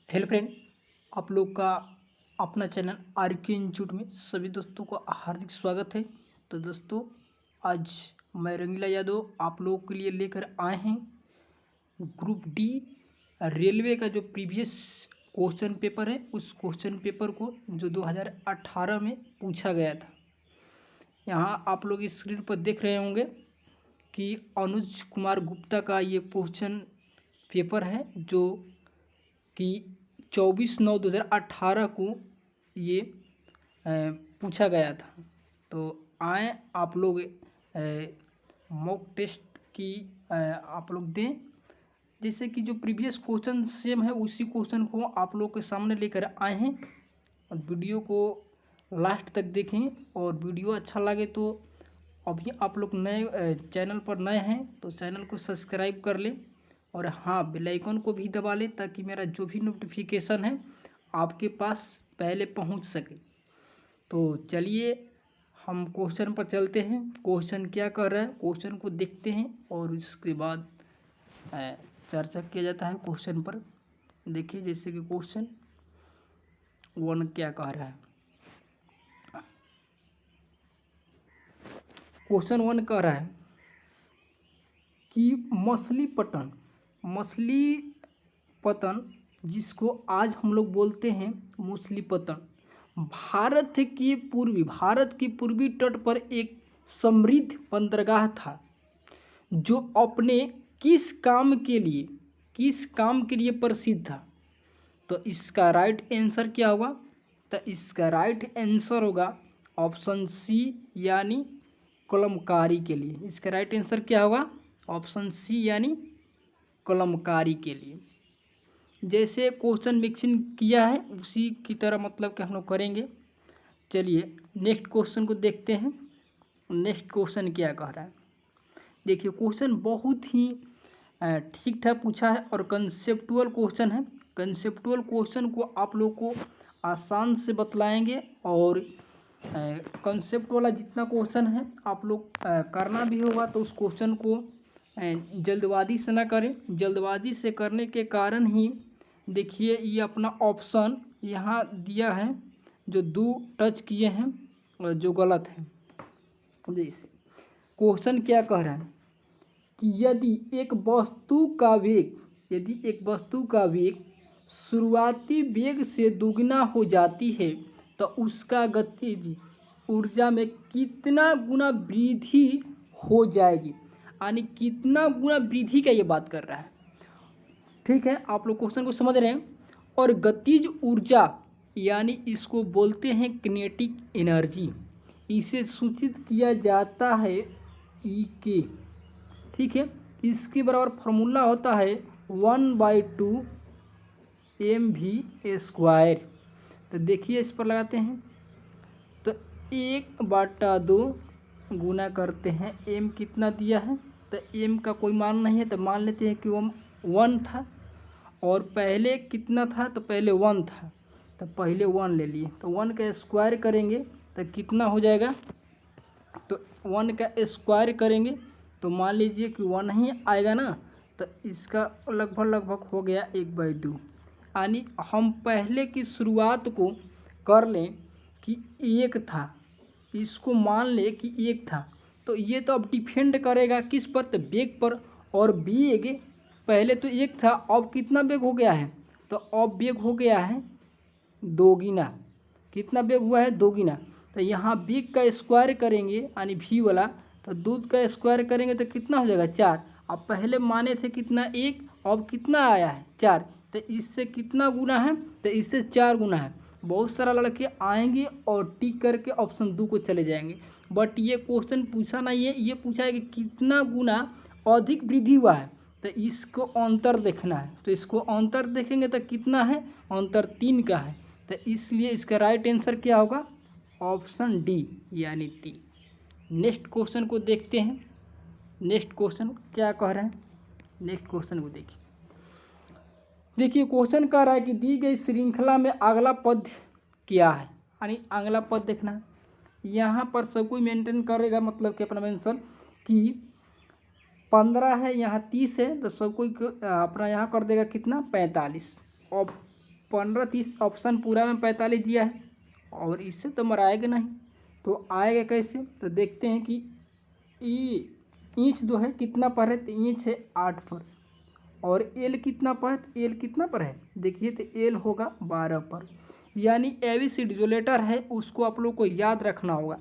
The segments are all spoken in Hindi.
हेलो फ्रेंड, आप लोग का अपना चैनल आर के इंस्टीट्यूट में सभी दोस्तों का हार्दिक स्वागत है। तो दोस्तों, आज मैं रंगीला यादव आप लोगों के लिए लेकर आए हैं ग्रुप डी रेलवे का जो प्रीवियस क्वेश्चन पेपर है, उस क्वेश्चन पेपर को जो 2018 में पूछा गया था। यहाँ आप लोग स्क्रीन पर देख रहे होंगे कि अनुज कुमार गुप्ता का ये क्वेश्चन पेपर है जो कि 24/9/2018 को ये पूछा गया था। तो आए आप लोग मॉक टेस्ट की आप लोग दें, जैसे कि जो प्रीवियस क्वेश्चन सेम है उसी क्वेश्चन को आप लोग के सामने लेकर आए हैं। और वीडियो को लास्ट तक देखें, और वीडियो अच्छा लगे तो अभी आप लोग नए चैनल पर नए हैं तो चैनल को सब्सक्राइब कर लें, और हाँ, बेल आइकन को भी दबा लें ताकि मेरा जो भी नोटिफिकेशन है आपके पास पहले पहुंच सके। तो चलिए हम क्वेश्चन पर चलते हैं। क्वेश्चन क्या कर रहा है, क्वेश्चन को देखते हैं और उसके बाद चर्चा किया जाता है क्वेश्चन पर। देखिए, जैसे कि क्वेश्चन 1 क्या कह रहा है। क्वेश्चन 1 कह रहा है कि मछलीपट्टन जिसको आज हम लोग बोलते हैं मछलीपट्टन, भारत की पूर्वी तट पर एक समृद्ध बंदरगाह था जो अपने किस काम के लिए प्रसिद्ध था। तो इसका राइट आंसर क्या होगा? तो इसका राइट आंसर होगा ऑप्शन सी, यानी कलमकारी के लिए। इसका राइट आंसर क्या होगा? ऑप्शन सी, यानी कलमकारी के लिए। जैसे क्वेश्चन मिक्सिंग किया है उसी की तरह मतलब कि हम लोग करेंगे। चलिए नेक्स्ट क्वेश्चन को देखते हैं। नेक्स्ट क्वेश्चन क्या कह रहा है, देखिए क्वेश्चन बहुत ही ठीक ठाक पूछा है और कंसेप्चुअल क्वेश्चन है। कंसेप्चुअल क्वेश्चन को आप लोग को आसान से बतलाएंगे, और कंसेप्ट वाला जितना क्वेश्चन है आप लोग करना भी होगा तो उस क्वेश्चन को जल्दबाजी से ना करें। जल्दबाजी से करने के कारण ही देखिए ये अपना ऑप्शन यहाँ दिया है जो 2 टच किए हैं और जो गलत है। जैसे क्वेश्चन क्या कह रहा है कि यदि एक वस्तु का वेग शुरुआती वेग से दुगना हो जाती है तो उसका गतिज ऊर्जा में कितना गुना वृद्धि हो जाएगी, यानी कितना गुना वृद्धि का ये बात कर रहा है। ठीक है, आप लोग क्वेश्चन को समझ रहे हैं। और गतिज ऊर्जा यानी इसको बोलते हैं किनेटिक एनर्जी, इसे सूचित किया जाता है ई के। ठीक है, इसके बराबर फार्मूला होता है 1/2 mv²। तो देखिए इस पर लगाते हैं तो 1/2 गुना करते हैं, m कितना दिया है तो m का कोई मान नहीं है तो मान लेते हैं कि वो 1 था, और पहले कितना था तो पहले 1 था तो पहले 1 ले लिए। तो 1 का स्क्वायर करेंगे तो कितना हो जाएगा, तो 1 का स्क्वायर करेंगे तो मान लीजिए कि 1 ही आएगा ना, तो इसका लगभग हो गया 1/2। यानी हम पहले की शुरुआत को कर लें कि 1 था, इसको मान ले कि 1 था, तो ये तो अब डिपेंड करेगा किस पर, तो वेग पर। और वेग पहले तो 1 था, अब कितना वेग हो गया है, तो अब वेग हो गया है 2 गुना। कितना वेग हुआ है? 2 गुना। तो यहाँ वेग का स्क्वायर करेंगे यानी v वाला, तो दूध का स्क्वायर करेंगे तो कितना हो जाएगा 4। अब पहले माने थे कितना 1, अब कितना आया है 4, तो इससे कितना गुना है, तो इससे 4 गुना है। बहुत सारा लड़के आएंगे और टिक करके ऑप्शन 2 को चले जाएंगे, बट ये क्वेश्चन पूछा नहीं है, ये पूछा है कि कितना गुना अधिक वृद्धि हुआ है, तो इसको अंतर देखना है। तो इसको अंतर देखेंगे तो कितना है, अंतर 3 का है, तो इसलिए इसका राइट आंसर क्या होगा? ऑप्शन डी, यानी 3। नेक्स्ट क्वेश्चन को देखते हैं। नेक्स्ट क्वेश्चन क्या कह रहे हैं, नेक्स्ट क्वेश्चन को देखिए क्वेश्चन कह रहा है कि दी गई श्रृंखला में अगला पद क्या है, यानी अगला पद देखना है। यहाँ पर सब कोई मेंटेन करेगा, मतलब कि अपना मेंशन कि 15 है, यहाँ 30 है, तो सब कोई अपना यहाँ कर देगा कितना 45। अब 15 30 ऑप्शन पूरा में 45 दिया है और इससे तो मराएगा नहीं, तो आएगा कैसे? तो देखते हैं कि इंच जो है कितना पर है, तो इंच है 8 पर, और एल कितना पर है, तो एल कितना पर है, देखिए तो एल होगा 12 पर। यानी एबीसीडी जो लेटर है उसको आप लोग को याद रखना होगा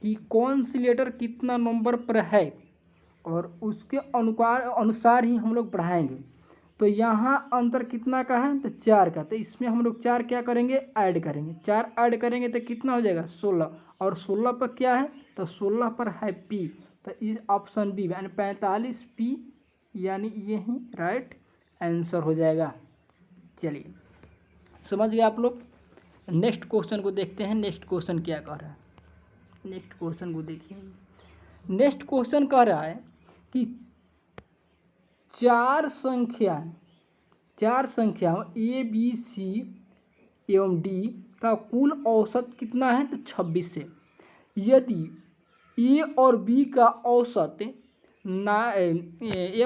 कि कौन सी लेटर कितना नंबर पर है और उसके अनुसार ही हम लोग पढ़ाएंगे। तो यहाँ अंतर कितना का है, तो 4 का, तो इसमें हम लोग 4 क्या करेंगे, ऐड करेंगे। 4 ऐड करेंगे तो कितना हो जाएगा 16, और 16 पर क्या है, तो 16 पर है पी, तो इस ऑप्शन बी यानी 45 पी, यानी यही राइट आंसर हो जाएगा। चलिए समझ गए आप लोग। नेक्स्ट क्वेश्चन को देखते हैं, नेक्स्ट क्वेश्चन क्या कह रहा है। नेक्स्ट क्वेश्चन को देखिए, नेक्स्ट क्वेश्चन कह रहा है कि चार संख्याओं ए बी सी एवं डी का कुल औसत कितना है, तो 26 है। यदि ए और बी का औसत ए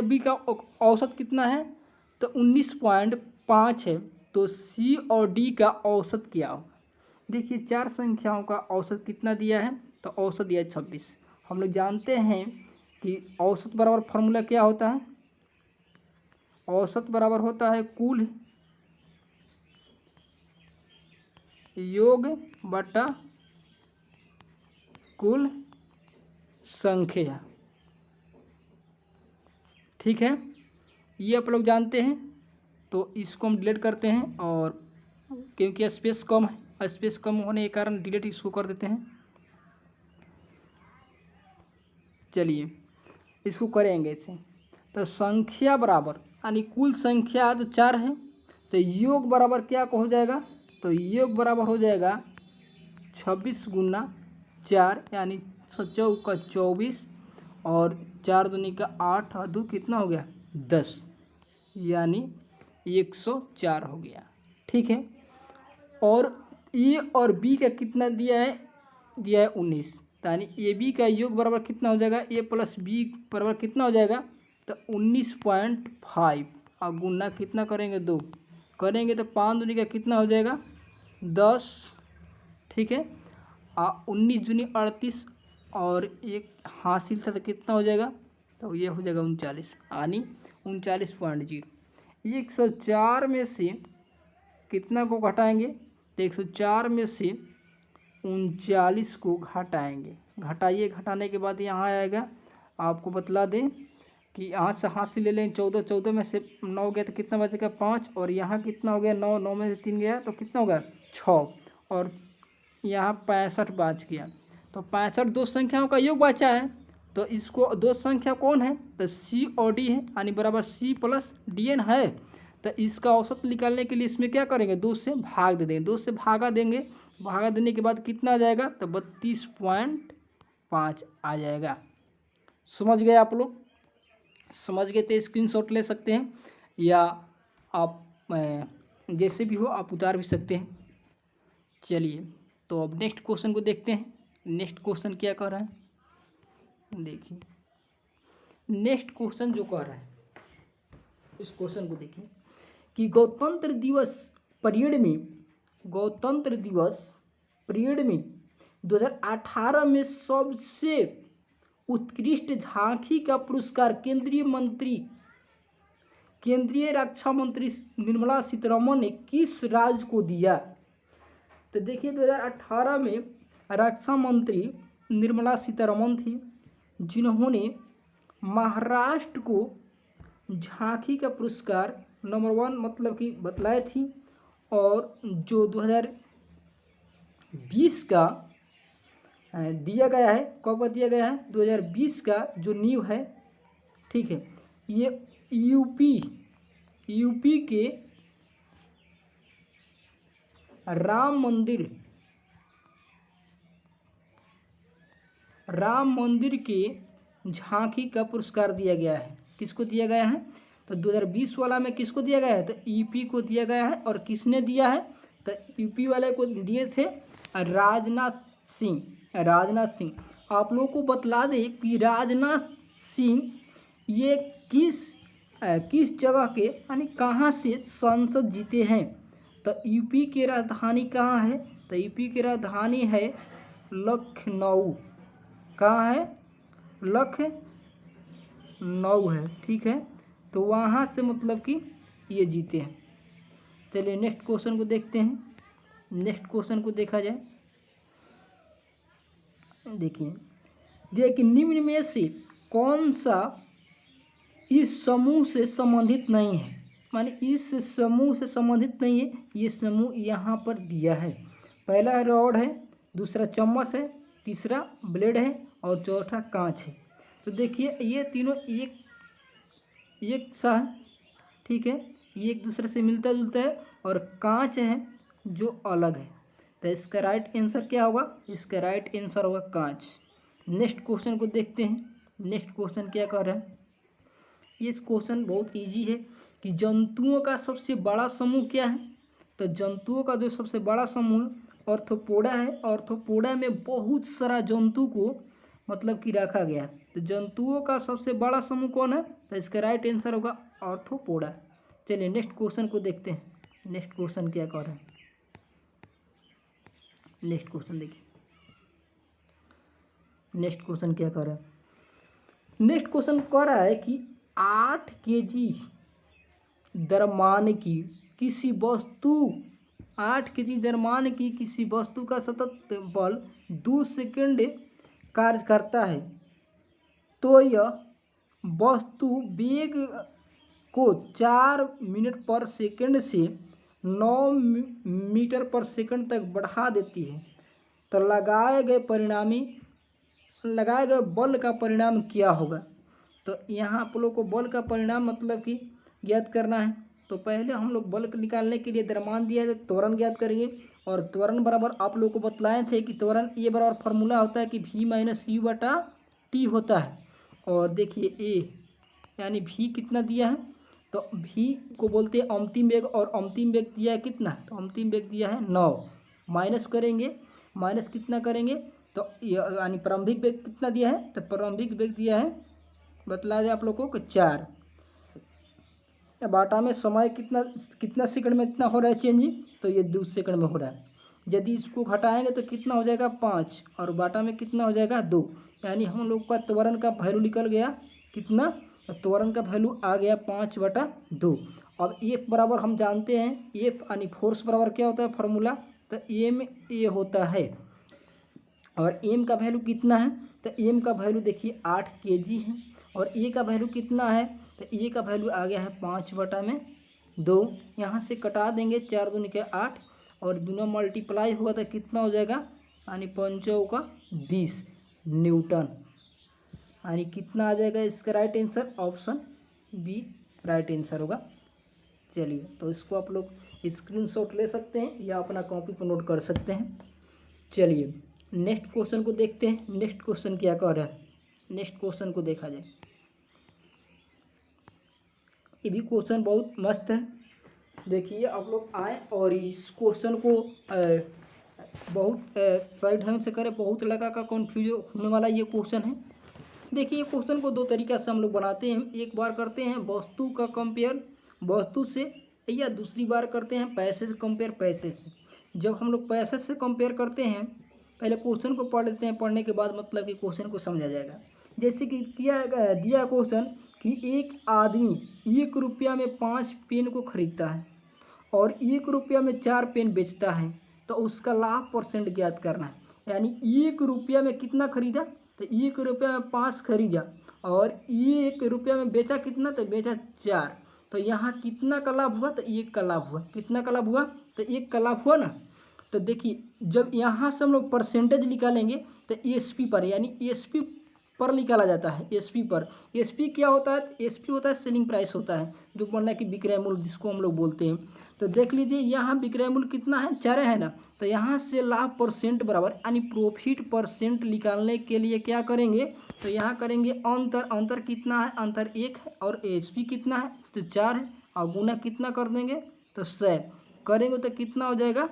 बी का औसत कितना है, तो 19.5 है, तो सी और डी का औसत क्या होगा। देखिए चार संख्याओं का औसत कितना दिया है, तो औसत दिया है 26। हम लोग जानते हैं कि औसत बराबर फार्मूला क्या होता है, औसत बराबर होता है कुल योग बटा कुल संख्या। ठीक है, ये आप लोग जानते हैं, तो इसको हम डिलीट करते हैं, और क्योंकि स्पेस कम है, स्पेस कम होने के कारण डिलीट इसको कर देते हैं। चलिए इसको करेंगे इसे, तो संख्या बराबर यानी कुल संख्या तो 4 है, तो योग बराबर क्या हो जाएगा, तो योग बराबर हो जाएगा 26 गुना 4 यानी 4 का 24, और 4 दूनी का 8 और 2 कितना हो गया 10, यानी 104 हो गया। ठीक है, और ए और बी का कितना दिया है, 19, यानी ए बी का योग बराबर कितना हो जाएगा, ए प्लस बी बराबर कितना हो जाएगा, तो 19.5, और गुना कितना करेंगे 2 करेंगे, तो 5 दूनी का कितना हो जाएगा 10। ठीक है, 19 दूनी 38, और एक हासिल था तो कितना हो जाएगा, तो ये हो जाएगा 39, यानी 39.0। 104 में से कितना को घटाएंगे, तो 104 में से 39 को घटाएंगे। घटाइए, घटाने के बाद यहाँ आएगा, आपको बतला दें कि यहाँ से हासिल ले लें 14 में से 9 गया तो कितना बचेगा 5, और यहाँ कितना हो गया 9 में से 3 गया तो कितना होगा 6, और यहाँ 65 बच गया। तो 65 दो संख्याओं का योग बचा है, तो इसको दो संख्या कौन है, तो सी और डी है, यानी बराबर सी प्लस डी एन है। तो इसका औसत निकालने के लिए इसमें क्या करेंगे, 2 से भाग दे देंगे, 2 से भागा देंगे, भागा देने के बाद कितना आ जाएगा, तो 32.5 आ जाएगा। समझ गए आप लोग, समझ गए तो स्क्रीनशॉट ले सकते हैं, या आप जैसे भी हो आप उतार भी सकते हैं। चलिए तो अब नेक्स्ट क्वेश्चन को देखते हैं। नेक्स्ट क्वेश्चन क्या कह रहा है, देखिए नेक्स्ट क्वेश्चन जो कह रहा है, इस क्वेश्चन को देखिए कि गणतंत्र दिवस परेड में 2018 में सबसे उत्कृष्ट झांकी का पुरस्कार केंद्रीय रक्षा मंत्री निर्मला सीतारमण ने किस राज्य को दिया। तो देखिए 2018 में रक्षा मंत्री निर्मला सीतारमण थी, जिन्होंने महाराष्ट्र को झांकी का पुरस्कार नंबर 1 मतलब कि बतलाई थी, और जो 2020 का दिया गया है, कब का दिया गया है, 2020 का जो नींव है, ठीक है, ये यूपी के राम मंदिर के झांकी का पुरस्कार दिया गया है। किसको दिया गया है, तो 2020 वाला में किसको दिया गया है, तो यूपी को दिया गया है। और किसने दिया है, तो यूपी वाले को दिए थे राजनाथ सिंह। आप लोगों को बतला दें कि राजनाथ सिंह ये किस जगह के यानी कहाँ से संसद जीते हैं, तो यूपी की राजधानी कहाँ है? तो यूपी की राजधानी है लखनऊ। कहाँ है? लखनऊ है, ठीक है। तो वहाँ से मतलब कि ये जीते हैं। चलिए नेक्स्ट क्वेश्चन को देखते हैं। नेक्स्ट क्वेश्चन को देखा जाए, देखिए निम्न में से कौन सा इस समूह से संबंधित नहीं है? माने इस समूह से संबंधित नहीं है। ये समूह यहाँ पर दिया है। पहला रॉड है, दूसरा चम्मच है, तीसरा ब्लेड है और चौथा कांच है। तो देखिए ये तीनों एक सा है, ठीक है। ये एक दूसरे से मिलता जुलता है और कांच है जो अलग है। तो इसका राइट आंसर क्या होगा? इसका राइट आंसर होगा कांच। नेक्स्ट क्वेश्चन को देखते हैं। नेक्स्ट क्वेश्चन क्या कर रहा है? ये क्वेश्चन बहुत इजी है कि जंतुओं का सबसे बड़ा समूह क्या है? तो जंतुओं का जो सबसे बड़ा समूह ऑर्थोपोडा है। ऑर्थोपोडा में बहुत सारा जंतु को मतलब कि रखा गया है। तो जंतुओं का सबसे बड़ा समूह कौन है? तो इसका राइट आंसर होगा ऑर्थोपोडा। चलिए नेक्स्ट क्वेश्चन को देखते हैं। नेक्स्ट क्वेश्चन क्या कर रहा है? नेक्स्ट क्वेश्चन देखिए। नेक्स्ट क्वेश्चन क्या कर रहा है? नेक्स्ट क्वेश्चन कह रहा है कि 8 केजी द्रव्यमान की किसी वस्तु 8 केजी द्रव्यमान की किसी वस्तु का सतत बल 2 सेकंड कार्य करता है तो यह वस्तु वेग को 4 मिनट पर सेकंड से 9 मीटर पर सेकंड तक बढ़ा देती है। तो लगाए गए बल का परिणाम क्या होगा? तो यहाँ आप लोग को बल का परिणाम मतलब कि ज्ञात करना है। तो पहले हम लोग बल निकालने के लिए द्रव्यमान दिया है, त्वरण ज्ञात करेंगे। और त्वरण बराबर आप लोग को बतलाए थे कि त्वरण ए बराबर फार्मूला होता है कि v माइनस यू बटा टी होता है। और देखिए ए यानी v कितना दिया है? तो v को बोलते हैं अंतिम वेग, और अंतिम वेग दिया है कितना? तो अंतिम वेग दिया है 9। माइनस करेंगे, माइनस कितना करेंगे? तो यानी प्रारंभिक वेग कितना दिया है? तो प्रारंभिक वेग दिया है, बतला दें आप लोगों को 4। बाटा में समय कितना सेकंड में इतना हो रहा है चेंज? तो ये 2 सेकंड में हो रहा है। यदि इसको घटाएंगे तो कितना हो जाएगा? 5, और बाटा में कितना हो जाएगा? 2। यानी हम लोग का त्वरण का वैल्यू निकल गया कितना? तो त्वरण का वैल्यू आ गया 5/2। अब एफ बराबर हम जानते हैं, एफ यानी फोर्स बराबर क्या होता है फार्मूला? तो एम ए होता है। और एम का वैल्यू कितना है? तो एम का वैल्यू देखिए 8 केजी है। और ए का वैल्यू कितना है? तो ए का वैल्यू आ गया है 5/2। यहाँ से कटा देंगे, 4 दूनी के 8 और दोनों मल्टीप्लाई हुआ तो कितना हो जाएगा? यानी 5 × 20 न्यूटन। यानी कितना आ जाएगा इसका right answer? Option B right answer होगा। चलिए तो इसको आप लोग स्क्रीनशॉट ले सकते हैं या अपना कॉपी पर नोट कर सकते हैं। चलिए नेक्स्ट क्वेश्चन को देखते हैं। नेक्स्ट क्वेश्चन क्या कह रहा है? नेक्स्ट क्वेश्चन को देखा जाए। ये भी क्वेश्चन बहुत मस्त है। देखिए आप लोग आए और इस क्वेश्चन को बहुत सही ढंग से करें। बहुत लगा का कन्फ्यूज होने वाला ये क्वेश्चन है। देखिए ये क्वेश्चन को 2 तरीक़ा से हम लोग बनाते हैं। एक बार करते हैं वस्तु का कंपेयर वस्तु से, या दूसरी बार करते हैं पैसे से कंपेयर पैसे से। जब हम लोग पैसे से कंपेयर करते हैं, पहले क्वेश्चन को पढ़ लेते हैं, पढ़ने के बाद मतलब कि क्वेश्चन को समझा जाएगा। जैसे कि दिया क्वेश्चन कि एक आदमी 1 रुपया में 5 पेन को खरीदता है और 1 रुपया में 4 पेन बेचता है, तो उसका लाभ % ज्ञात करना है। यानी 1 रुपया में कितना खरीदा? तो 1 रुपया में 5 खरीदा और 1 रुपया में बेचा कितना? तो बेचा 4। तो यहाँ कितना का लाभ हुआ? तो 1 का लाभ हुआ। कितना का लाभ हुआ? तो 1 का लाभ हुआ ना। तो देखिए जब यहाँ से हम लोग परसेंटेज निकालेंगे तो एसपी पर, यानी एसपी पर निकाला जाता है। एसपी पर, एसपी क्या होता है? एसपी होता है सेलिंग प्राइस होता है, जो बोलना कि विक्रय मूल्य जिसको हम लोग बोलते हैं। तो देख लीजिए यहाँ विक्रय मूल्य कितना है? 4 है ना। तो यहाँ से लाभ % बराबर यानी प्रॉफिट % निकालने के लिए क्या करेंगे? तो यहाँ करेंगे अंतर कितना है? अंतर 1 है और एसपी कितना है? तो 4 है। और गुना कितना कर देंगे? तो 100 करेंगे तो कितना हो जाएगा?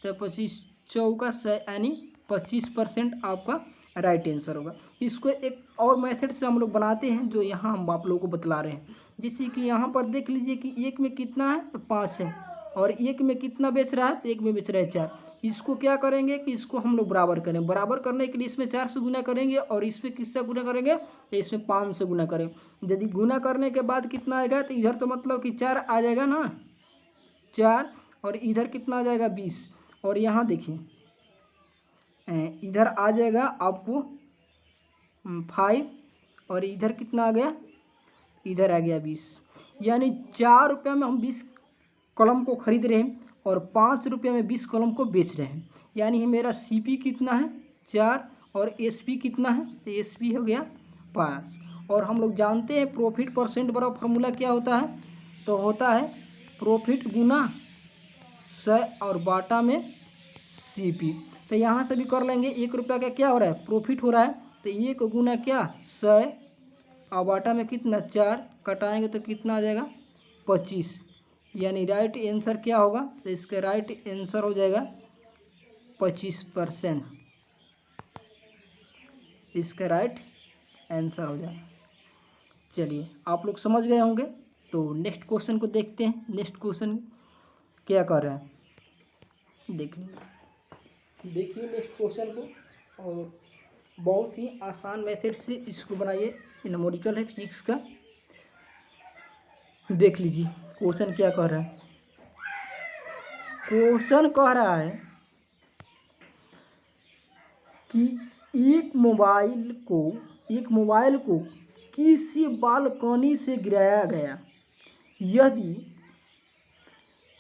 तो 25 चौका 100 यानी 25% आपका राइट आंसर होगा। इसको एक और मेथड से हम लोग बनाते हैं जो यहाँ हम आप लोगों को बतला रहे हैं। जैसे कि यहाँ पर देख लीजिए कि 1 में कितना है? तो 5 है। और एक में कितना बेच रहा है, तो एक में बेच रहा है 4। इसको क्या करेंगे कि इसको हम लोग बराबर करें। बराबर करने के लिए इसमें 4 से गुना करेंगे और इसमें किससे गुना करेंगे, तो इसमें 5 से गुना करेंगे। यदि गुना करने के बाद कितना आएगा, तो इधर तो मतलब कि 4 आ जाएगा ना, 4, और इधर कितना आ जाएगा 20, और यहाँ देखिए इधर आ जाएगा आपको 5, और इधर कितना आ गया, इधर आ गया 20। यानी 4 रुपये में हम 20 कलम को खरीद रहे हैं और 5 रुपये में 20 कलम को बेच रहे हैं। यानी मेरा CP कितना है 4 और SP कितना है, तो SP हो गया 5। और हम लोग जानते हैं प्रॉफिट परसेंट बराबर फार्मूला क्या होता है, तो होता है प्रॉफिट गुना 100 और बाटा में CP। तो यहाँ से भी कर लेंगे, 1 रुपये का क्या हो रहा है, प्रॉफिट हो रहा है, तो 1 गुना क्या 100 और बाटा में कितना 4, कटाएंगे तो कितना आ जाएगा 25। यानी राइट आंसर क्या होगा, तो इसका राइट आंसर हो जाएगा 25%। इसका राइट आंसर हो जाएगा। चलिए आप लोग समझ गए होंगे, तो नेक्स्ट क्वेश्चन को देखते हैं। नेक्स्ट क्वेश्चन क्या कर रहा है, देखिए नेक्स्ट क्वेश्चन को, और बहुत ही आसान मेथड से इसको बनाइए। न्यूमेरिकल है फिजिक्स का। देख लीजिए क्वेश्चन क्या कह रहा है। क्वेश्चन कह रहा है कि एक मोबाइल को किसी बालकनी से गिराया गया।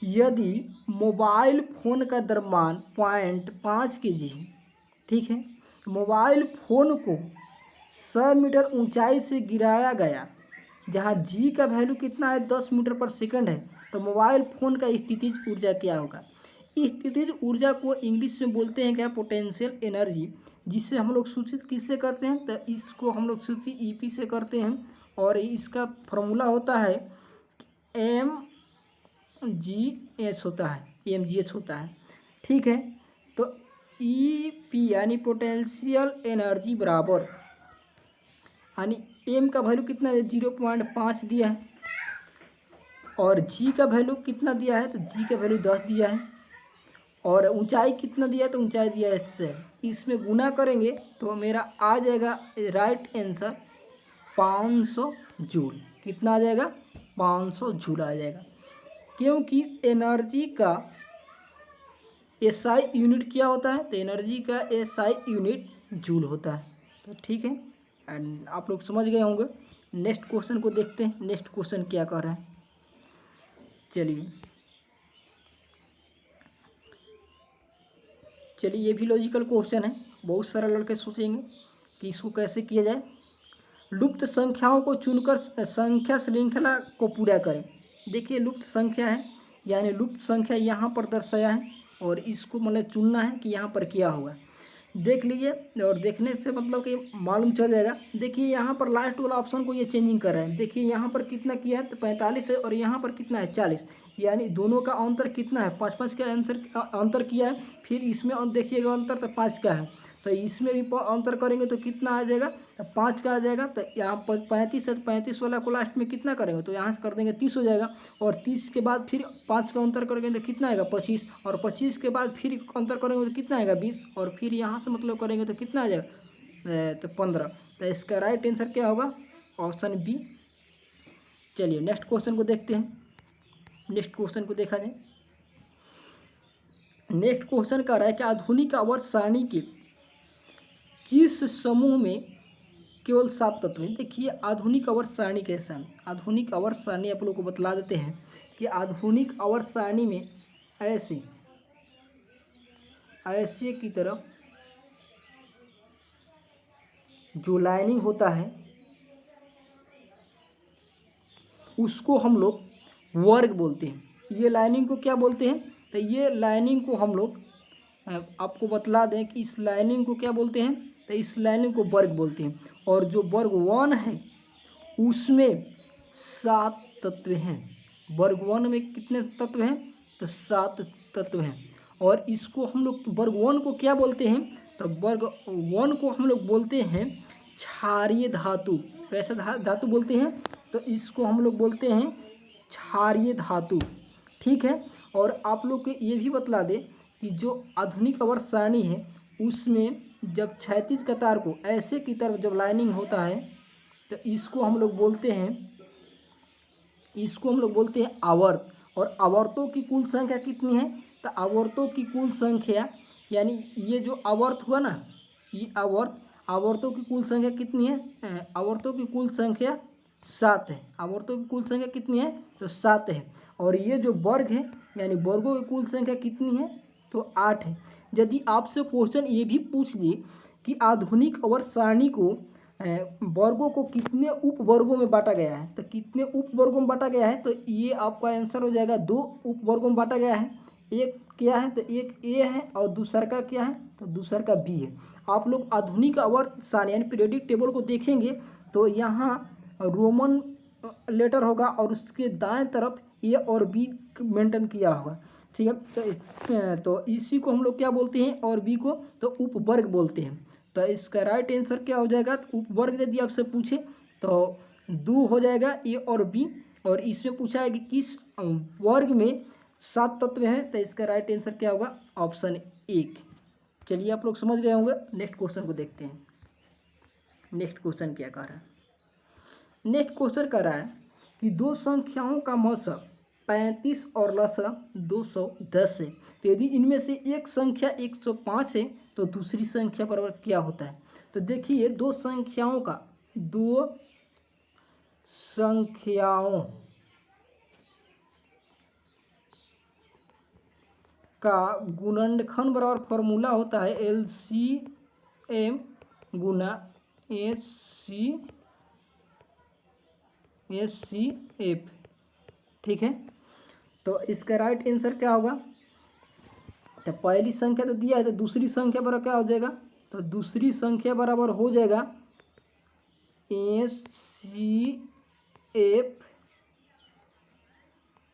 यदि मोबाइल फोन का द्रव्यमान 0.5 kg है, ठीक है, मोबाइल फोन को 100 मीटर ऊंचाई से गिराया गया, जहां G का वैल्यू कितना है 10 मीटर पर सेकंड है, तो मोबाइल फोन का स्थितिज ऊर्जा क्या होगा। स्थितिज ऊर्जा को इंग्लिश में बोलते हैं क्या, पोटेंशियल एनर्जी, जिससे हम लोग सूचित किससे करते हैं, तो इसको हम लोग सूचित EP से करते हैं, और इसका फॉर्मूला होता है mgh होता है, ठीक है। तो EP यानी पोटेंशियल एनर्जी बराबर, यानी M का वैल्यू कितना है 0.5 दिया है, और G का वैल्यू कितना दिया है, तो G का वैल्यू 10 दिया है, और ऊंचाई कितना दिया है, तो ऊंचाई दिया है 100। इसमें गुना करेंगे तो मेरा आ जाएगा राइट आंसर 500 जूल। कितना आ जाएगा, 500 जूल आ जाएगा, क्योंकि एनर्जी का SI यूनिट क्या होता है, तो एनर्जी का SI यूनिट जूल होता है। तो ठीक है, एंड आप लोग समझ गए होंगे। नेक्स्ट क्वेश्चन को देखते हैं। नेक्स्ट क्वेश्चन क्या कर रहा है, चलिए ये भी लॉजिकल क्वेश्चन है। बहुत सारे लड़के सोचेंगे कि इसको कैसे किया जाए। लुप्त संख्याओं को चुनकर संख्या श्रृंखला को पूरा करें। देखिए लुप्त संख्या है, यानी लुप्त संख्या यहाँ पर दर्शाया है, और इसको मतलब चुनना है कि यहाँ पर क्या होगा। देख लीजिए, और देखने से मतलब कि मालूम चल जाएगा। देखिए यहाँ पर लास्ट वाला ऑप्शन को ये चेंजिंग कर रहे हैं। देखिए यहाँ पर कितना किया है, तो 45 है, और यहाँ पर कितना है 40, यानी दोनों का अंतर कितना है 5-5 का आंसर अंतर किया है। फिर इसमें देखिएगा अंतर तो 5 का है, तो इसमें भी अंतर करेंगे तो कितना आ जाएगा, तो 5 का आ जाएगा। तो यहाँ पर 35 है, तो 35 वाला को लास्ट में कितना करेंगे, तो यहाँ से कर देंगे 30 हो जाएगा, और 30 के बाद फिर 5 का अंतर करेंगे तो कितना आएगा 25, और 25 के बाद फिर अंतर करेंगे तो कितना आएगा 20, और फिर यहाँ से मतलब करेंगे तो कितना आ जाएगा, तो 15। तो इसका राइट आंसर क्या होगा, ऑप्शन बी। चलिए नेक्स्ट क्वेश्चन को देखते हैं। नेक्स्ट क्वेश्चन को देखा जाए। नेक्स्ट क्वेश्चन कह रहा है कि आधुनिक आवर्त सारणी के किस समूह में केवल 7 तत्व हैं। देखिए आधुनिक आवर्त सारणी कैसा है। आधुनिक आवर्त सारणी आप लोगों को बतला देते हैं कि आधुनिक आवर्त सारणी में ऐसे की तरफ जो लाइनिंग होता है उसको हम लोग वर्ग बोलते हैं। ये लाइनिंग को क्या बोलते हैं, तो ये लाइनिंग को हम लोग आपको बतला दें कि इस लाइनिंग को क्या बोलते हैं, तो इस लाइनिंग को वर्ग बोलते हैं। और जो वर्ग 1 है उसमें 7 तत्व हैं। वर्ग 1 में कितने तत्व हैं, तो 7 तत्व हैं। और इसको हम लोग वर्ग 1 को क्या बोलते हैं, तो वर्ग 1 को हम लोग बोलते हैं क्षारीय धातु। कैसा धातु बोलते हैं, तो इसको हम लोग बोलते हैं क्षारीय धातु, ठीक है। और आप लोग को ये भी बतला दें कि जो आधुनिक आवर्त सारणी है उसमें जब क्षैतिज कतार को ऐसे की तरफ जब लाइनिंग होता है तो इसको हम लोग बोलते हैं आवर्त। और आवर्तों की कुल संख्या कितनी है? तो आवर्तों की कुल संख्या यानी ये जो आवर्त हुआ ना, ये आवर्तों की कुल संख्या कितनी है? आवर्तों की कुल संख्या 7 है। आवर्तों की कुल संख्या कितनी है? तो 7 है। और ये जो वर्ग है यानी वर्गों की कुल संख्या कितनी है? तो 8 है। यदि आपसे क्वेश्चन ये भी पूछ दे कि आधुनिक आवर्त सारणी को वर्गों को कितने उप वर्गों में बांटा गया है, तो कितने उप वर्गों में बांटा गया है? तो ये आपका आंसर हो जाएगा 2 उप वर्गों में बांटा गया है। एक क्या है? तो एक ए है और दूसरा का क्या है? तो दूसरा का बी है। आप लोग आधुनिक आवर्त सारणी यानी पीरियोडिक टेबल को देखेंगे तो यहाँ रोमन लेटर होगा और उसके दाएं तरफ ए और बी मेंटेन किया होगा, ठीक है। तो इसी को हम लोग क्या बोलते हैं? और बी को तो उपवर्ग बोलते हैं। तो इसका राइट आंसर क्या हो जाएगा? तो उपवर्ग यदि आपसे पूछे तो 2 हो जाएगा ए और बी। और इसमें पूछा है कि किस वर्ग में 7 तत्व हैं, तो इसका राइट आंसर क्या होगा? ऑप्शन 1। चलिए आप लोग समझ गए होंगे। नेक्स्ट क्वेश्चन को देखते हैं। नेक्स्ट क्वेश्चन क्या कह रहा है? नेक्स्ट क्वेश्चन कह रहा है कि दो संख्याओं का मौसम 35 और लसा 210 है, तो यदि इनमें से एक संख्या 105 है तो दूसरी संख्या बराबर क्या होता है? तो देखिए दो संख्याओं का गुणनखंड बराबर फॉर्मूला होता है LCM गुना SCF, ठीक है। तो इसका राइट आंसर क्या होगा? तो पहली संख्या तो दिया है, तो दूसरी संख्या बराबर क्या हो जाएगा? तो दूसरी संख्या बराबर हो जाएगा SCF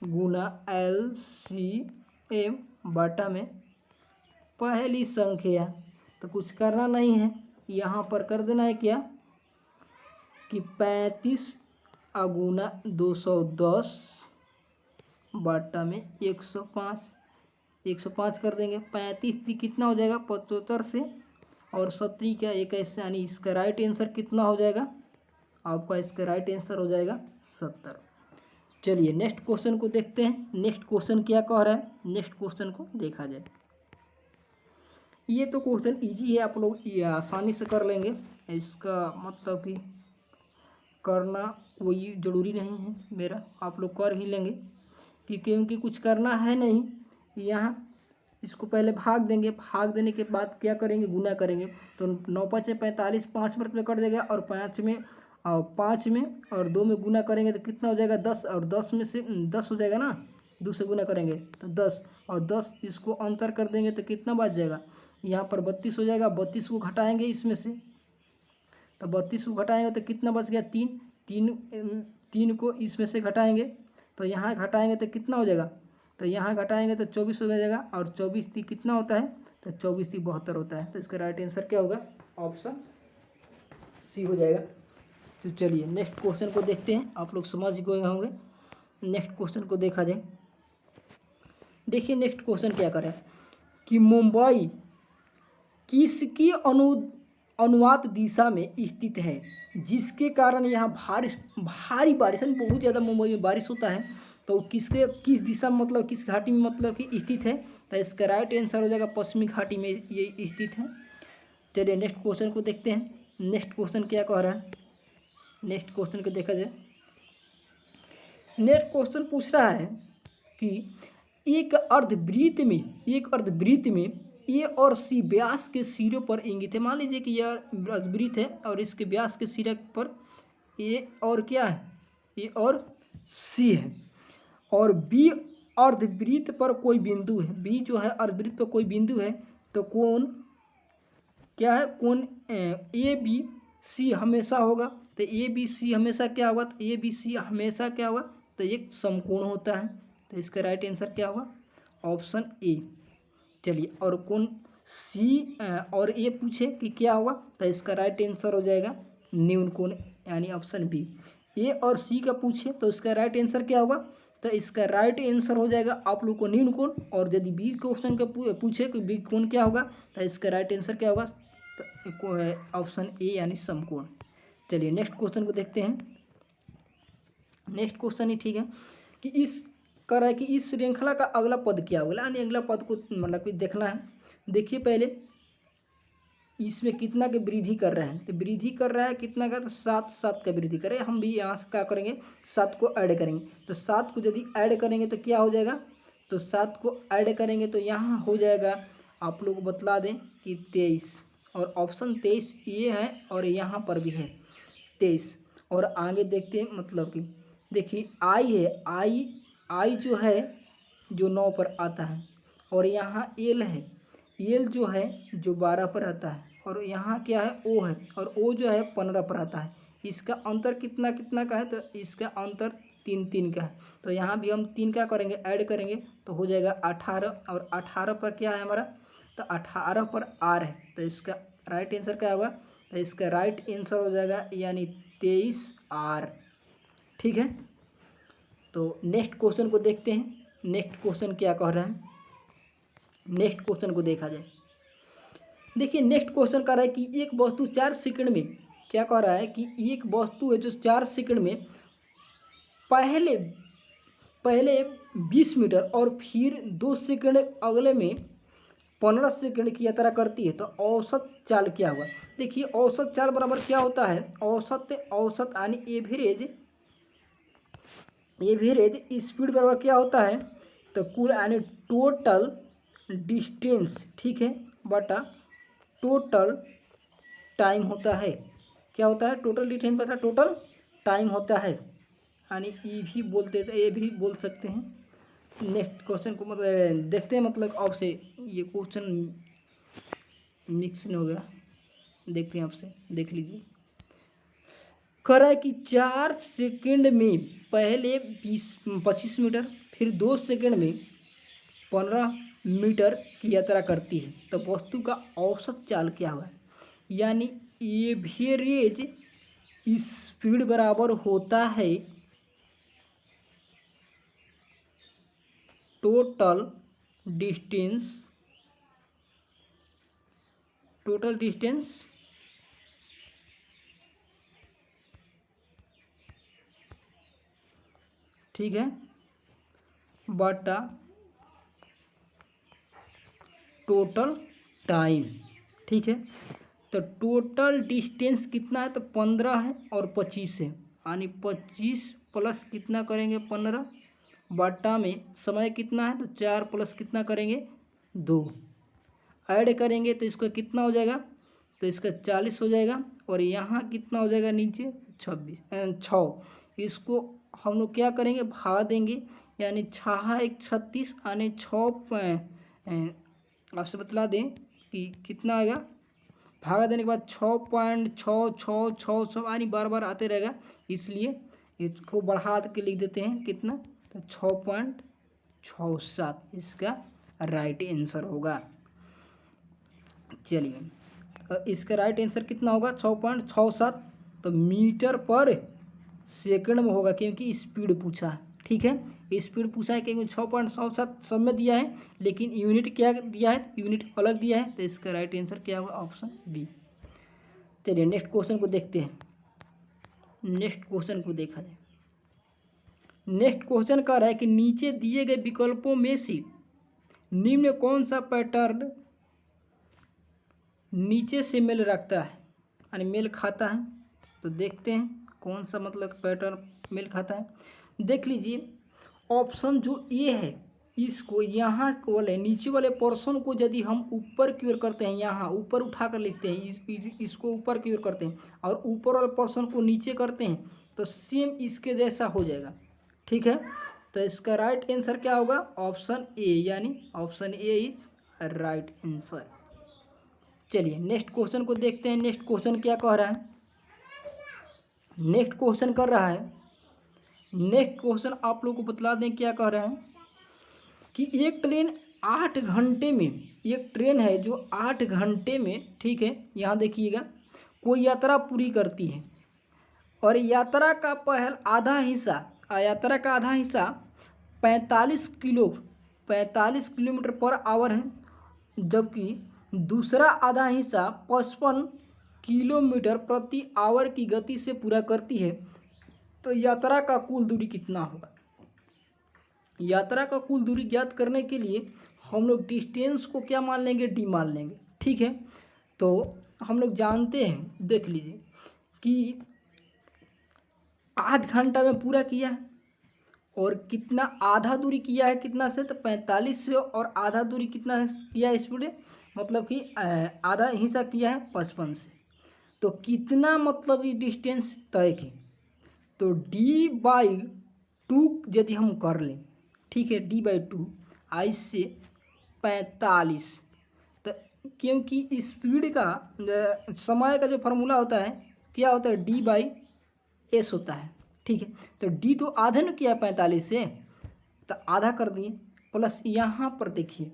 गुना LCM बटा में पहली संख्या। तो कुछ करना नहीं है, यहाँ पर कर देना है क्या कि 35 गुना 210 बटा में 105 कर देंगे। 35 कितना हो जाएगा? 75 से, और 70 क्या 21, यानी इसका राइट आंसर कितना हो जाएगा आपका? इसका राइट आंसर हो जाएगा 70। चलिए नेक्स्ट क्वेश्चन को देखते हैं। नेक्स्ट क्वेश्चन क्या कह रहा है? नेक्स्ट क्वेश्चन को देखा जाए। ये तो क्वेश्चन इजी है, आप लोग ये आसानी से कर लेंगे। इसका मतलब कि करना कोई ज़रूरी नहीं है मेरा, आप लोग कर ही लेंगे कि क्योंकि कुछ करना है नहीं। यहाँ इसको पहले भाग देंगे, भाग देने के बाद क्या करेंगे? गुना करेंगे। तो 9 × 5 = 45, 5 में कट देगा, और 5 में और 2 में गुना करेंगे तो कितना हो जाएगा? 10, और 10 में से 10 हो जाएगा ना, 2 से गुना करेंगे तो 10, और 10 इसको अंतर कर देंगे तो कितना बच जाएगा? यहाँ पर 32 हो जाएगा। 32 को घटाएंगे इसमें से, तो 32 को घटाएंगे तो कितना बच गया? 3 को इसमें से घटाएंगे तो यहाँ घटाएंगे तो कितना हो जाएगा? तो यहाँ घटाएंगे तो 24 हो जाएगा, और 24 कितना होता है? तो 24 72 होता है। तो इसका राइट आंसर क्या होगा? ऑप्शन सी हो जाएगा। तो चलिए नेक्स्ट क्वेश्चन को देखते हैं। आप लोग समझ गए होंगे। नेक्स्ट क्वेश्चन को देखा जाए। देखिए नेक्स्ट क्वेश्चन क्या करें कि मुंबई किसकी अनुवाद दिशा में स्थित है, जिसके कारण यहाँ भारी बारिश, बहुत ज़्यादा मुंबई में बारिश होता है, तो किस दिशा में, मतलब किस घाटी में मतलब कि स्थित है? तो इसका राइट आंसर हो जाएगा पश्चिमी घाटी में ये स्थित है। चलिए नेक्स्ट क्वेश्चन को देखते हैं। नेक्स्ट क्वेश्चन क्या कह रहा है? नेक्स्ट क्वेश्चन को देखा जाए। नेक्स्ट क्वेश्चन पूछ रहा है कि एक अर्धवृत्त में ए और सी व्यास के सिरों पर इंगित है। मान लीजिए कि यह अर्धवृत्त है और इसके व्यास के सिरे पर ए और क्या है? ए और सी है, और बी अर्धवृत्त पर कोई बिंदु है। बी जो है अर्धवृत्त पर कोई बिंदु है, तो कोण क्या है? कोण ABC हमेशा होगा। तो ABC हमेशा क्या होगा? तो ABC हमेशा क्या होगा? तो एक समकोण होता है। तो इसका राइट आंसर क्या होगा? Option A. चलिए, और कोण सी और ए पूछे कि क्या होगा? तो इसका राइट आंसर हो जाएगा न्यून कोण, यानी ऑप्शन बी। ए और सी का पूछे तो इसका राइट आंसर क्या होगा? तो इसका राइट आंसर हो जाएगा आप लोग को निम्न कोण। और यदि बी क्वेश्चन का पूछे कि बी कोण क्या होगा, तो इसका राइट आंसर क्या होगा, तो ऑप्शन ए यानी समकोण। चलिए नेक्स्ट क्वेश्चन को देखते हैं। नेक्स्ट क्वेश्चन ही ठीक है कि इस कर रहा है कि इस श्रृंखला का अगला पद क्या होगा, यानी अगला पद को मतलब कि देखना है। देखिए पहले इसमें कितना के वृद्धि कर रहे हैं, तो वृद्धि कर रहा है कितना का, तो 7 का वृद्धि करे। हम भी यहाँ से क्या करेंगे, 7 को ऐड करेंगे। तो 7 को यदि ऐड करेंगे तो क्या हो जाएगा, तो 7 को ऐड करेंगे तो यहाँ हो जाएगा, आप लोग को बतला दें कि 23, और ऑप्शन 23 ये है और यहाँ पर भी है 23। और आगे देखते हैं, मतलब कि देखिए आई है, आई जो है जो 9 पर आता है, और यहाँ एल है, एल जो है जो 12 पर आता है, और यहाँ क्या है ओ है, और ओ जो है 15 पर आता है। इसका अंतर कितना कितना का है, तो इसका अंतर 3 का है। तो यहाँ भी हम 3 का करेंगे, ऐड करेंगे तो हो जाएगा 18, और 18 पर क्या है हमारा, तो 18 पर आर है। तो इसका राइट आंसर क्या होगा, तो इसका राइट आंसर हो जाएगा यानी 23 आर। ठीक है, तो नेक्स्ट क्वेश्चन को देखते हैं। नेक्स्ट क्वेश्चन क्या कह रहा है, नेक्स्ट क्वेश्चन को देखा जाए। देखिए नेक्स्ट क्वेश्चन कह रहा है कि एक वस्तु 4 सेकंड में, क्या कह रहा है कि एक वस्तु है जो 4 सेकंड में पहले 20 मीटर और फिर 2 सेकंड अगले में 15 सेकंड की यात्रा करती है, तो औसत चाल क्या होगा। देखिए औसत चाल बराबर क्या होता है, औसत यानी एवरेज स्पीड बराबर क्या होता है, तो कुल यानी टोटल डिस्टेंस, ठीक है, बटा टोटल टाइम होता है। क्या होता है, टोटल डिस्टेंस बटा टोटल टाइम होता है, यानी ये भी बोलते थे, ये भी बोल सकते हैं। नेक्स्ट क्वेश्चन को मतलब देखते हैं, मतलब आपसे ये क्वेश्चन मिक्स नहीं हो गया, देखते हैं आपसे, देख लीजिए। कह रहा है कि 4 सेकंड में पहले 25 मीटर फिर 2 सेकंड में 15 मीटर की यात्रा करती है, तो वस्तु का औसत चाल क्या हुआ, यानी एवरेज स्पीड बराबर होता है टोटल डिस्टेंस ठीक है, बटा टोटल टाइम। ठीक है, तो टोटल डिस्टेंस कितना है, तो 15 है और 25 है, यानी 25 प्लस कितना करेंगे 15, बटा में समय कितना है, तो 4 प्लस कितना करेंगे 2, ऐड करेंगे तो इसका कितना हो जाएगा, तो इसका 40 हो जाएगा, और यहाँ कितना हो जाएगा नीचे 6। इसको हम लोग क्या करेंगे, भाग देंगे, यानी 6 1 36, यानी 6 आपसे बतला दें कि कितना आएगा, भागा देने के बाद 6.666 यानी बार बार आते रहेगा, इसलिए इसको बढ़ा के लिख देते हैं कितना, तो 6.67 इसका राइट आंसर होगा। चलिए इसका राइट आंसर कितना होगा, 6.67, तो मीटर पर सेकंड में होगा, क्योंकि स्पीड पूछा है। ठीक है, स्पीड पूछा है क्योंकि 6.67 सब में दिया है, लेकिन यूनिट क्या दिया है, यूनिट अलग दिया है, तो इसका राइट आंसर क्या होगा, ऑप्शन बी। चलिए नेक्स्ट क्वेश्चन को देखते हैं। नेक्स्ट क्वेश्चन को देखा जाए। नेक्स्ट क्वेश्चन कह रहा है कि नीचे दिए गए विकल्पों में से निम्न कौन सा पैटर्न नीचे से मेल रखता है, यानी मेल खाता है। तो देखते हैं कौन सा मतलब पैटर्न मेल खाता है। देख लीजिए ऑप्शन जो ए है, इसको यहाँ वाले नीचे वाले पोर्शन को यदि हम ऊपर की ओर करते हैं, यहाँ ऊपर उठा कर लिखते हैं, इसको ऊपर की ओर करते हैं और ऊपर वाले पोर्शन को नीचे करते हैं, तो सेम इसके जैसा हो जाएगा। ठीक है, तो इसका राइट आंसर क्या होगा, ऑप्शन ए, यानी option A is right answer. चलिए नेक्स्ट क्वेश्चन को देखते हैं। नेक्स्ट क्वेश्चन क्या कह रहा है, नेक्स्ट क्वेश्चन कर रहा है, नेक्स्ट क्वेश्चन आप लोग को बतला दें क्या कह रहे हैं कि एक ट्रेन 8 घंटे में, एक ट्रेन है जो 8 घंटे में, ठीक है, यहाँ देखिएगा, कोई यात्रा पूरी करती है और यात्रा का आधा हिस्सा 45 किलोमीटर पर आवर है, जबकि दूसरा आधा हिस्सा 55 किलोमीटर प्रति आवर की गति से पूरा करती है, तो यात्रा का कुल दूरी कितना होगा। यात्रा का कुल दूरी ज्ञात करने के लिए हम लोग डिस्टेंस को क्या मान लेंगे, डी मान लेंगे। ठीक है, तो हम लोग जानते हैं, देख लीजिए कि 8 घंटा में पूरा किया है और कितना आधा दूरी किया है, कितना से, तो 45 से, और आधा दूरी कितना किया है इसमें, मतलब कि आधा हिस्सा किया है 55 से। तो कितना मतलब ये डिस्टेंस तय की, तो d/2 यदि हम कर लें, ठीक है, d/2 आई से 45, तो क्योंकि स्पीड का समय का जो फार्मूला होता है क्या होता है, d/s होता है। ठीक है, तो d तो आधे न किया 45 से, तो आधा कर दिए, प्लस यहाँ पर देखिए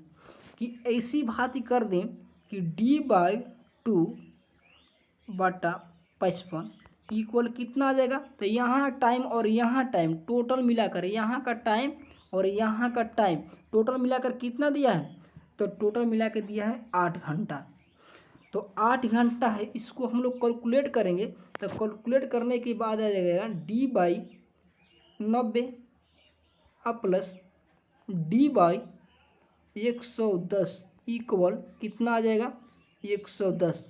कि ऐसी बात ही कर दें कि d/2/55 इक्वल कितना आ जाएगा, तो यहाँ टाइम और यहाँ टाइम टोटल मिलाकर, यहाँ का टाइम और यहाँ का टाइम टोटल मिलाकर कितना दिया है, तो टोटल मिला के दिया है 8 घंटा। तो 8 घंटा है, इसको हम लोग कैलकुलेट करेंगे, तो कैलकुलेट करने के बाद आ जाएगा d/90 प्लस d/110 इक्वल कितना आ जाएगा, 110।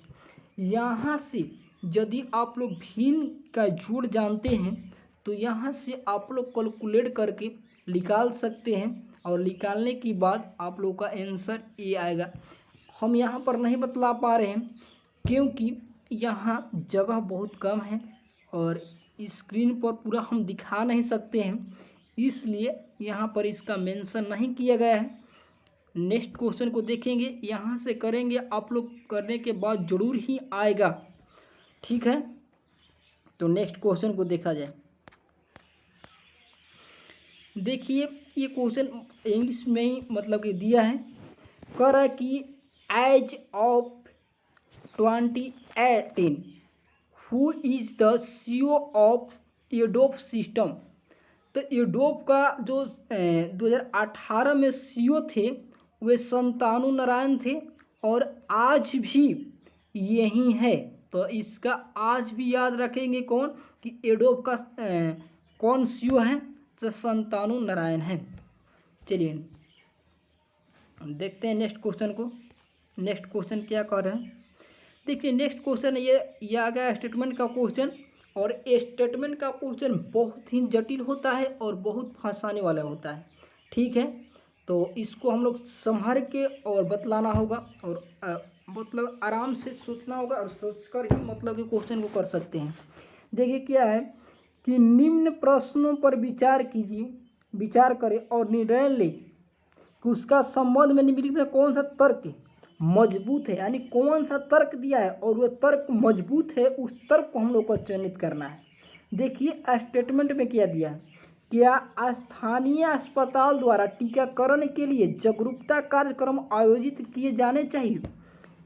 यहाँ से यदि आप लोग भिन्न का जोड़ जानते हैं तो यहाँ से आप लोग कैलकुलेट करके निकाल सकते हैं, और निकालने के बाद आप लोग का आंसर ए आएगा। हम यहाँ पर नहीं बतला पा रहे हैं क्योंकि यहाँ जगह बहुत कम है और स्क्रीन पर पूरा हम दिखा नहीं सकते हैं, इसलिए यहाँ पर इसका मेंशन नहीं किया गया है। नेक्स्ट क्वेश्चन को देखेंगे, यहाँ से करेंगे, आप लोग करने के बाद ज़रूर ही आएगा। ठीक है, तो नेक्स्ट क्वेश्चन को देखा जाए। देखिए ये क्वेश्चन इंग्लिश में ही मतलब कि दिया है, कह रहा है कि age of 2018 who is the CEO of Adobe system. तो एडोब का जो 2018 में CEO थे वे शांतनु नारायण थे, और आज भी यही है। तो इसका आज भी याद रखेंगे कौन, कि एडोब का कौन CEO है, तो शांतनु नारायण है। चलिए देखते हैं नेक्स्ट क्वेश्चन को। नेक्स्ट क्वेश्चन क्या कह रहे हैं, देखिए नेक्स्ट क्वेश्चन ये आ गया स्टेटमेंट का क्वेश्चन, और स्टेटमेंट का क्वेश्चन बहुत ही जटिल होता है और बहुत फंसाने वाला होता है। ठीक है, तो इसको हम लोग संभल के और बतलाना होगा, और मतलब आराम से सोचना होगा, और सोचकर ही मतलब कि क्वेश्चन को कर सकते हैं। देखिए क्या है कि निम्न प्रश्नों पर विचार कीजिए, विचार करें और निर्णय लें कि उसका संबंध में निम्नलिखित में कौन सा तर्क मजबूत है, यानी कौन सा तर्क दिया है और वह तर्क मजबूत है, उस तर्क को हम लोग को चयनित करना है। देखिए स्टेटमेंट में क्या दिया है, क्या स्थानीय अस्पताल द्वारा टीकाकरण के लिए जागरूकता कार्यक्रम आयोजित किए जाने चाहिए,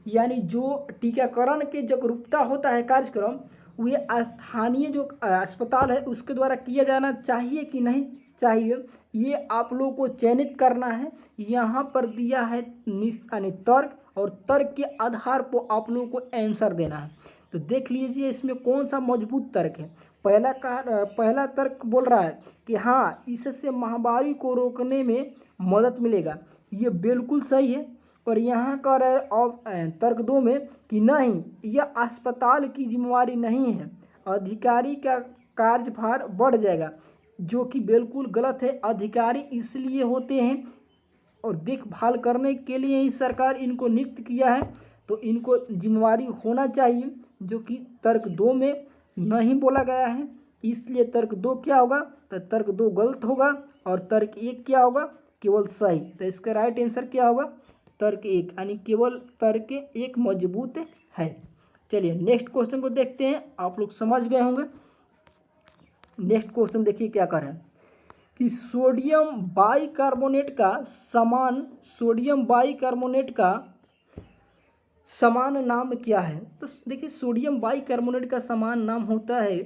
यानी जो टीकाकरण के जागरूकता होता है कार्यक्रम, वह स्थानीय जो अस्पताल है उसके द्वारा किया जाना चाहिए कि नहीं चाहिए, ये आप लोगों को चयनित करना है। यहाँ पर दिया है यानी तर्क, और तर्क के आधार पर आप लोगों को आंसर देना है। तो देख लीजिए इसमें कौन सा मजबूत तर्क है। पहला तर्क बोल रहा है कि हाँ, इससे महामारी को रोकने में मदद मिलेगा, ये बिल्कुल सही है। और यहाँ कह रहा है और तर्क 2 में कि नहीं, यह अस्पताल की जिम्मेवारी नहीं है, अधिकारी का कार्यभार बढ़ जाएगा, जो कि बिल्कुल गलत है। अधिकारी इसलिए होते हैं और देखभाल करने के लिए ही सरकार इनको नियुक्त किया है, तो इनको जिम्मेवारी होना चाहिए, जो कि तर्क 2 में नहीं बोला गया है। इसलिए तर्क 2 क्या होगा, तो तर्क 2 गलत होगा, और तर्क 1 क्या होगा, केवल सही। तो इसका राइट आंसर क्या होगा, तर्क 1, यानी केवल तर्क 1 मजबूत है। चलिए नेक्स्ट क्वेश्चन को देखते हैं, आप लोग समझ गए होंगे। नेक्स्ट क्वेश्चन देखिए क्या कर रहे हैं कि सोडियम बाइकार्बोनेट का समान नाम क्या है। तो देखिए सोडियम बाइकार्बोनेट का समान नाम होता है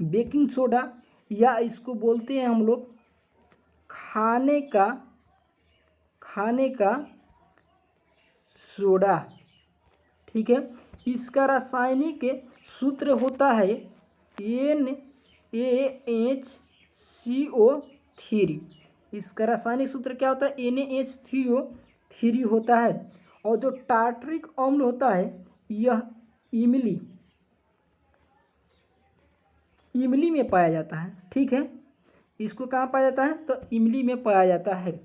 बेकिंग सोडा, या इसको बोलते हैं हम लोग खाने का सोडा। ठीक है, इसका रासायनिक सूत्र होता है NaHCO3। इसका रासायनिक सूत्र क्या होता है? NaHCO3 होता है। और जो टार्टरिक अम्ल होता है यह इमली में पाया जाता है। ठीक है, इसको कहाँ पाया जाता है? तो इमली में पाया जाता है।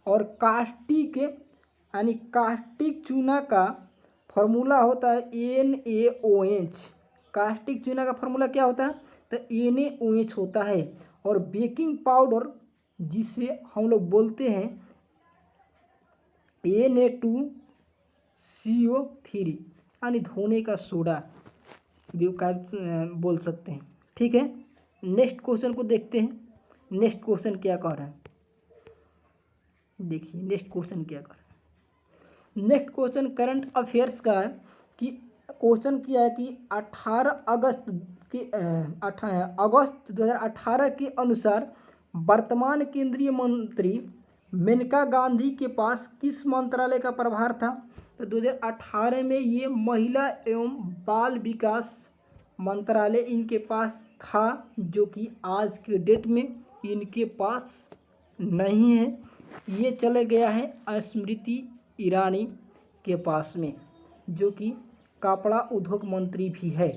और कास्टिक यानी कास्टिक चूना का फॉर्मूला होता है NaOH। कास्टिक चूना का फॉर्मूला क्या होता है? तो NaOH होता है। और बेकिंग पाउडर जिसे हम लोग बोलते हैं Na2CO3 यानी धोने का सोडा भी बोल सकते हैं। ठीक है, नेक्स्ट क्वेश्चन को देखते हैं। नेक्स्ट क्वेश्चन क्या कह रहा है, देखिए नेक्स्ट क्वेश्चन क्या कह रहा है। नेक्स्ट क्वेश्चन करंट अफेयर्स का है कि क्वेश्चन किया है कि 18 अगस्त 2018 के अनुसार वर्तमान केंद्रीय मंत्री मेनका गांधी के पास किस मंत्रालय का प्रभार था? तो 2018 में ये महिला एवं बाल विकास मंत्रालय इनके पास था, जो कि आज के डेट में इनके पास नहीं है। ये चले गया है स्मृति ईरानी के पास में, जो कि कपड़ा उद्योग मंत्री भी है।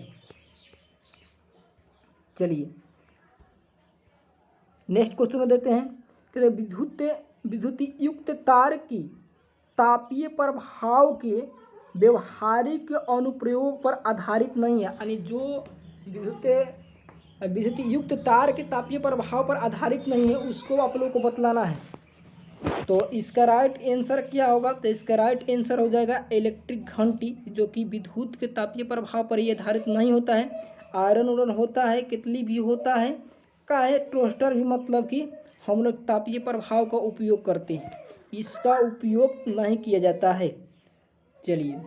चलिए नेक्स्ट क्वेश्चन को देते हैं कि विद्युत युक्त तार की तापीय प्रभाव के व्यवहारिक अनुप्रयोग पर आधारित नहीं है। यानी जो विद्युत युक्त तार के तापीय प्रभाव पर आधारित नहीं है उसको आप लोगों को बतलाना है। तो इसका राइट आंसर क्या होगा? तो इसका राइट आंसर हो जाएगा इलेक्ट्रिक घंटी, जो कि विद्युत के तापीय प्रभाव पर ही आधारित नहीं होता है। आयरन उरन होता है, केतली भी होता है, का है टोस्टर भी, मतलब कि हम लोग तापीय प्रभाव का उपयोग करते हैं, इसका उपयोग नहीं किया जाता है। चलिए